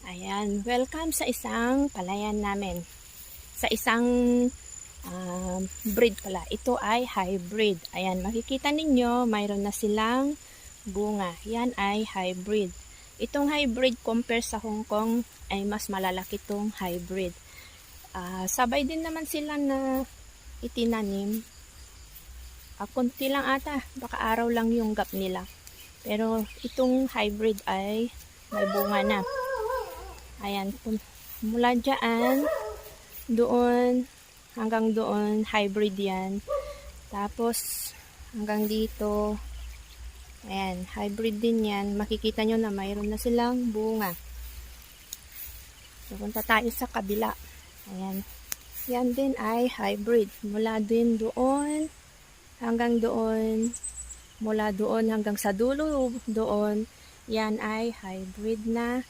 Ayan, welcome sa isang palayan namin. Sa isang breed pala. Ito ay hybrid. Ayan, makikita ninyo, mayroon na silang bunga. Yan ay hybrid. Itong hybrid compare sa Hong Kong ay mas malalaki itong hybrid. Sabay din naman sila na itinanim. Kunti lang ata, baka araw lang yung gap nila. Pero itong hybrid ay may bunga na. Ayan, mula dyan, doon, hanggang doon, hybrid yan. Tapos, hanggang dito, ayan, hybrid din yan. Makikita nyo na mayroon na silang bunga. Pupunta tayo sa kabila. Ayan, yan din ay hybrid. Mula din doon, hanggang doon, mula doon hanggang sa dulo doon, yan ay hybrid na